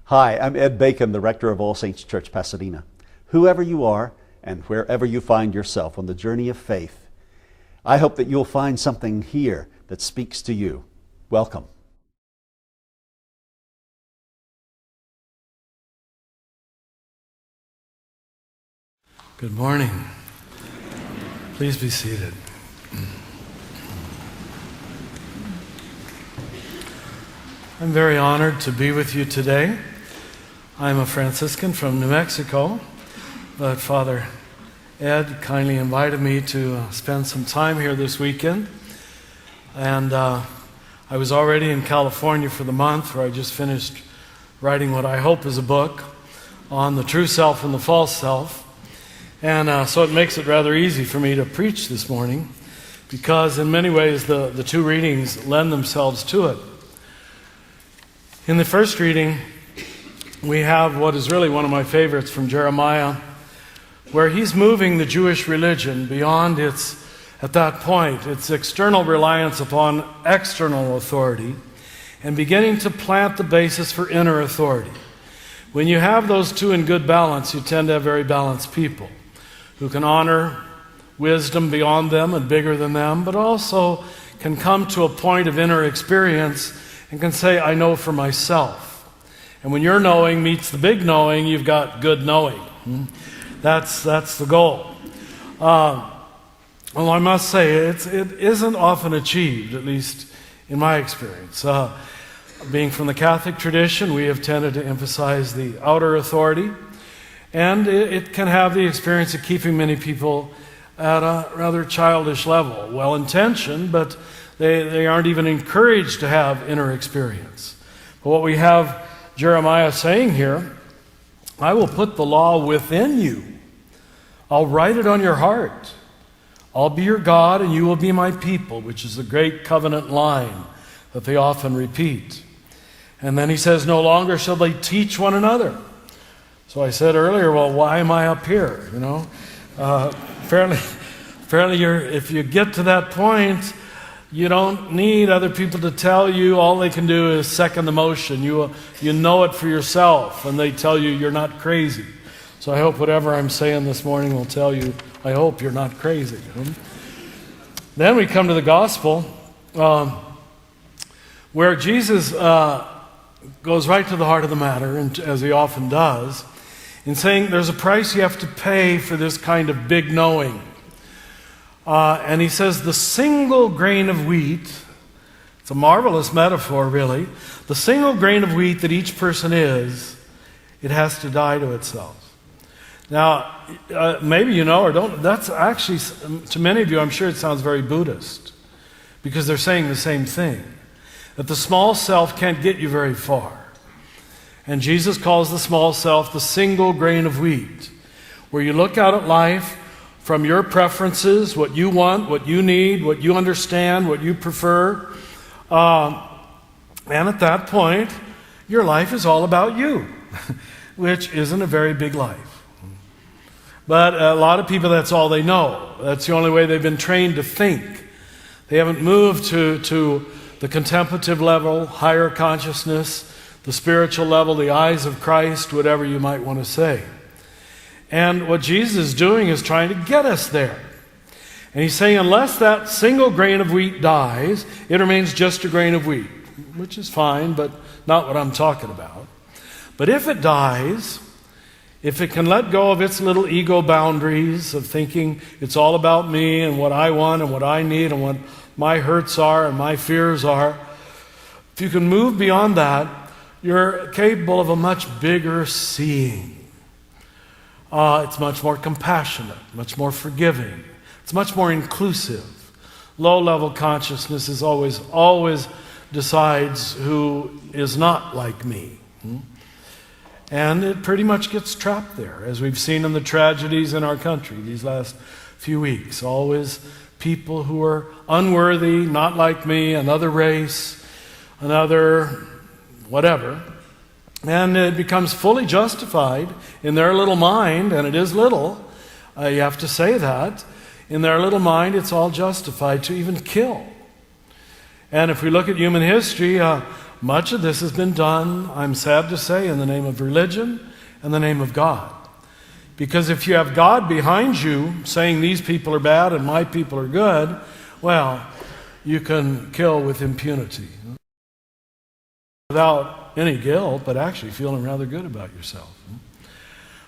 Hi, I'm Ed Bacon, the rector of All Saints Church, Pasadena. Whoever you are and wherever you find yourself on the journey of faith, I hope that you'll find something here that speaks to you. Welcome. Good morning. Please be seated. I'm very honored to be with you today. I'm a Franciscan from New Mexico, but Father Ed kindly invited me to spend some time here this weekend. And I was already in California for the month, where I just finished writing what I hope is a book on the true self and the false self. And so it makes it rather easy for me to preach this morning, because in many ways the two readings lend themselves to it. In the first reading, we have what is really one of my favorites from Jeremiah, where he's moving the Jewish religion beyond at that point, its external reliance upon external authority, and beginning to plant the basis for inner authority. When you have those two in good balance, you tend to have very balanced people who can honor wisdom beyond them and bigger than them, but also can come to a point of inner experience and can say, I know for myself. And when your knowing meets the big knowing, you've got good knowing. That's the goal. Well, I must say, it isn't often achieved, at least in my experience. Being from the Catholic tradition, we have tended to emphasize the outer authority, and it can have the experience of keeping many people at a rather childish level, well-intentioned, but they aren't even encouraged to have inner experience. But what we have Jeremiah saying here, I will put the law within you. I'll write it on your heart. I'll be your God and you will be my people, which is a great covenant line that they often repeat. And then he says, no longer shall they teach one another. So I said earlier, well, why am I up here? Fairly, if you get to that point, you don't need other people to tell you. All they can do is second the motion. You know it for yourself, and they tell you you're not crazy. So I hope whatever I'm saying this morning will tell you, I hope you're not crazy. Then we come to the gospel, where Jesus goes right to the heart of the matter, and as he often does, in saying there's a price you have to pay for this kind of big knowing. And he says the single grain of wheat, it's a marvelous metaphor really, the single grain of wheat that each person is, it has to die to itself. Now, maybe you know or don't, that's actually, to many of you, I'm sure it sounds very Buddhist, because they're saying the same thing, that the small self can't get you very far. And Jesus calls the small self the single grain of wheat, where you look out at life from your preferences, what you want, what you need, what you understand, what you prefer. And at that point, your life is all about you, which isn't a very big life. But a lot of people, that's all they know. That's the only way they've been trained to think. They haven't moved to the contemplative level, higher consciousness, the spiritual level, the eyes of Christ, whatever you might want to say. And what Jesus is doing is trying to get us there. And he's saying unless that single grain of wheat dies, it remains just a grain of wheat, which is fine, but not what I'm talking about. But if it dies, if it can let go of its little ego boundaries of thinking it's all about me and what I want and what I need and what my hurts are and my fears are, if you can move beyond that, you're capable of a much bigger seeing. It's much more compassionate, much more forgiving. It's much more inclusive. Low-level consciousness is always decides who is not like me. And it pretty much gets trapped there, as we've seen in the tragedies in our country these last few weeks. Always people who are unworthy, not like me, another race, another whatever. And it becomes fully justified in their little mind, and it is little, you have to say that. In their little mind, it's all justified to even kill. And if we look at human history, much of this has been done, I'm sad to say, in the name of religion and the name of God. Because if you have God behind you saying these people are bad and my people are good, well, you can kill with impunity. Without any guilt, but actually feeling rather good about yourself.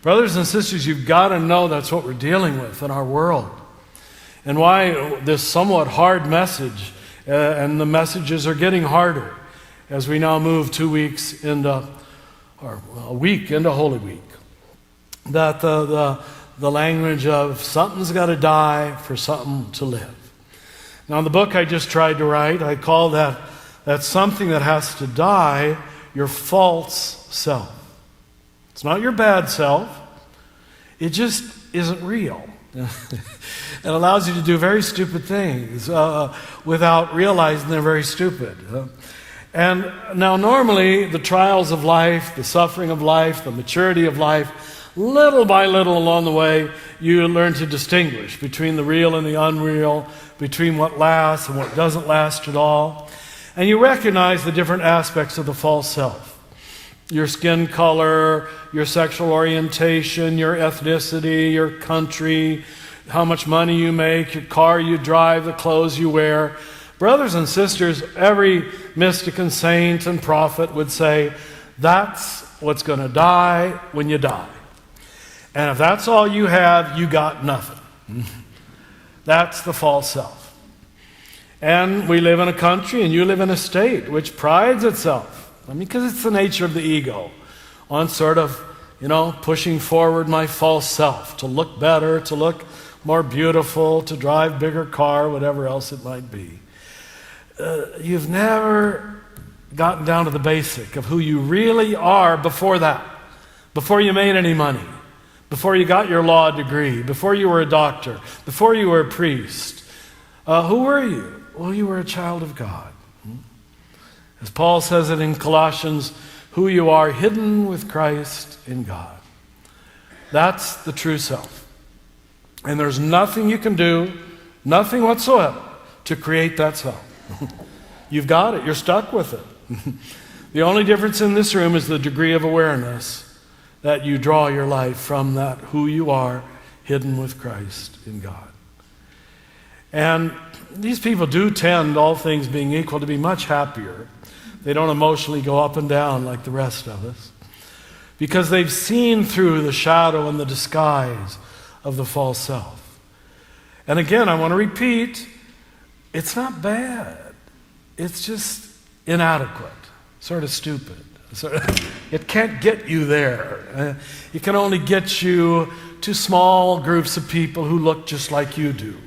Brothers and sisters, you've got to know that's what we're dealing with in our world. And why this somewhat hard message, and the messages are getting harder as we now move 2 weeks into, or a week into Holy Week. That the language of something's got to die for something to live. Now in the book I just tried to write, I call that something that has to die, your false self. It's not your bad self. It just isn't real. It allows you to do very stupid things without realizing they're very stupid. And now normally the trials of life, the suffering of life, the maturity of life, little by little along the way, you learn to distinguish between the real and the unreal, between what lasts and what doesn't last at all. And you recognize the different aspects of the false self. Your skin color, your sexual orientation, your ethnicity, your country, how much money you make, your car you drive, the clothes you wear. Brothers and sisters, every mystic and saint and prophet would say, that's what's going to die when you die. And if that's all you have, you got nothing. That's the false self. And we live in a country and you live in a state which prides itself, because it's the nature of the ego, on sort of, pushing forward my false self to look better, to look more beautiful, to drive bigger car, whatever else it might be. You've never gotten down to the basic of who you really are before that, before you made any money, before you got your law degree, before you were a doctor, before you were a priest. Who were you? Well, you were a child of God. As Paul says it in Colossians, who you are hidden with Christ in God. That's the true self. And there's nothing you can do, nothing whatsoever, to create that self. You've got it. You're stuck with it. The only difference in this room is the degree of awareness that you draw your life from that who you are hidden with Christ in God. And these people do tend, all things being equal, to be much happier. They don't emotionally go up and down like the rest of us, because they've seen through the shadow and the disguise of the false self. And again, I want to repeat, it's not bad. It's just inadequate, sort of stupid. It can't get you there. It can only get you to small groups of people who look just like you do.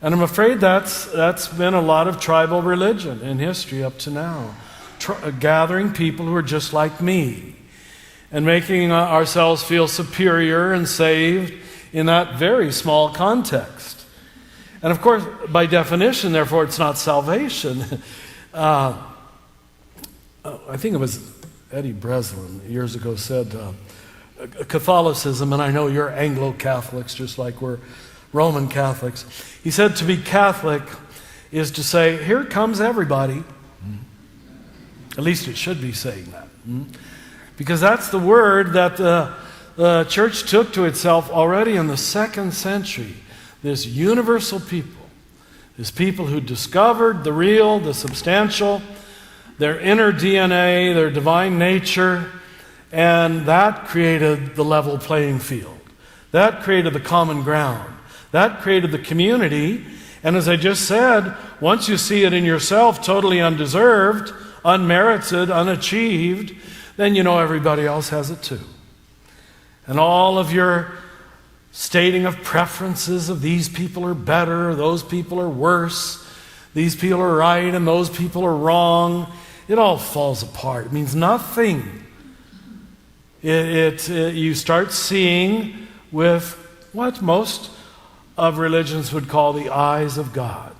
And I'm afraid that's been a lot of tribal religion in history up to now. Gathering people who are just like me and making ourselves feel superior and saved in that very small context. And of course, by definition, therefore, it's not salvation. I think it was Eddie Breslin years ago said, Catholicism, and I know you're Anglo-Catholics just like we're Roman Catholics. He said to be Catholic is to say, here comes everybody. At least it should be saying that. Because that's the word that the church took to itself already in the 2nd century. This universal people. This people who discovered the real, the substantial, their inner DNA, their divine nature, and that created the level playing field. That created the common ground. That created the community. And as I just said, once you see it in yourself, totally undeserved, unmerited, unachieved, then you know everybody else has it too. And all of your stating of preferences of these people are better, those people are worse, these people are right and those people are wrong, it all falls apart. It means nothing. You start seeing with what most of religions would call the eyes of God.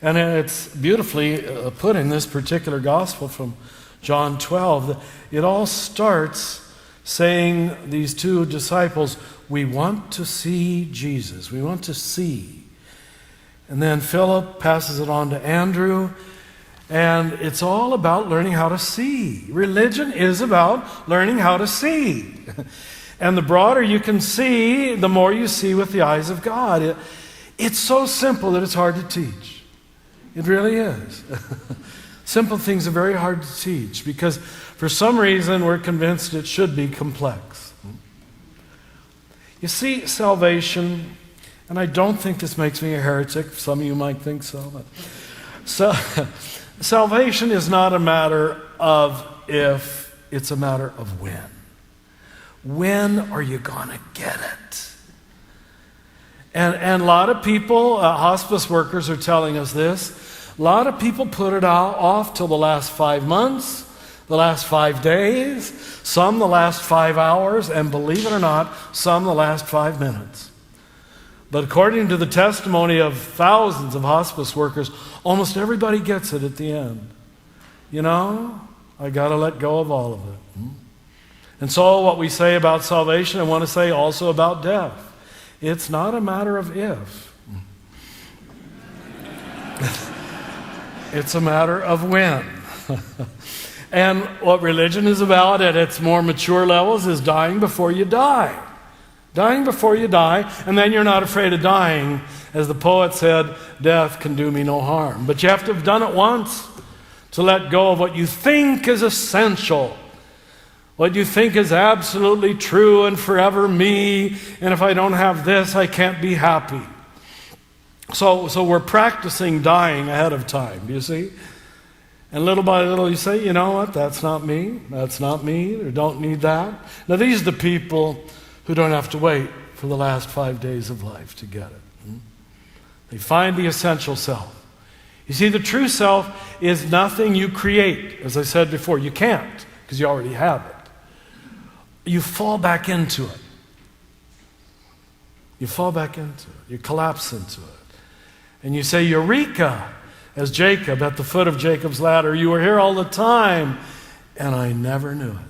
And it's beautifully put in this particular gospel from John 12. It all starts saying, these two disciples, we want to see Jesus. We want to see. And then Philip passes it on to Andrew. And it's all about learning how to see. Religion is about learning how to see. And the broader you can see, the more you see with the eyes of God. It's so simple that it's hard to teach. It really is. Simple things are very hard to teach because for some reason we're convinced it should be complex. You see, salvation, and I don't think this makes me a heretic. Some of you might think so. But salvation is not a matter of if, it's a matter of when. When are you going to get it? And a lot of people, hospice workers are telling us this, a lot of people put it off till the last 5 months, the last 5 days, some the last 5 hours, and believe it or not, some the last 5 minutes. But according to the testimony of thousands of hospice workers, almost everybody gets it at the end. You know, I got to let go of all of it. And so what we say about salvation, I want to say also about death. It's not a matter of if. It's a matter of when. And what religion is about at its more mature levels is dying before you die. Dying before you die, and then you're not afraid of dying. As the poet said, death can do me no harm. But you have to have done it once to let go of what you think is essential. What you think is absolutely true and forever me, and if I don't have this, I can't be happy. So we're practicing dying ahead of time, you see? And little by little you say, you know what, that's not me, or don't need that. Now these are the people who don't have to wait for the last 5 days of life to get it. They find the essential self. You see, the true self is nothing you create. As I said before, you can't, because you already have it. You fall back into it. You fall back into it. You collapse into it. And you say, Eureka, as Jacob at the foot of Jacob's ladder. You were here all the time, and I never knew it.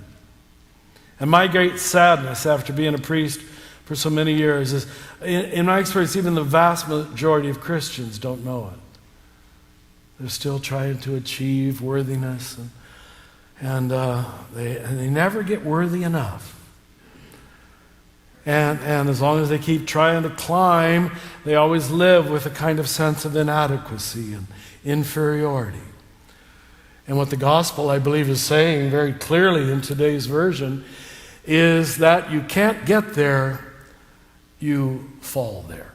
And my great sadness after being a priest for so many years is, in my experience, even the vast majority of Christians don't know it. They're still trying to achieve worthiness, and they never get worthy enough. And as long as they keep trying to climb, they always live with a kind of sense of inadequacy and inferiority. And what the gospel, I believe, is saying very clearly in today's version is that you can't get there, you fall there.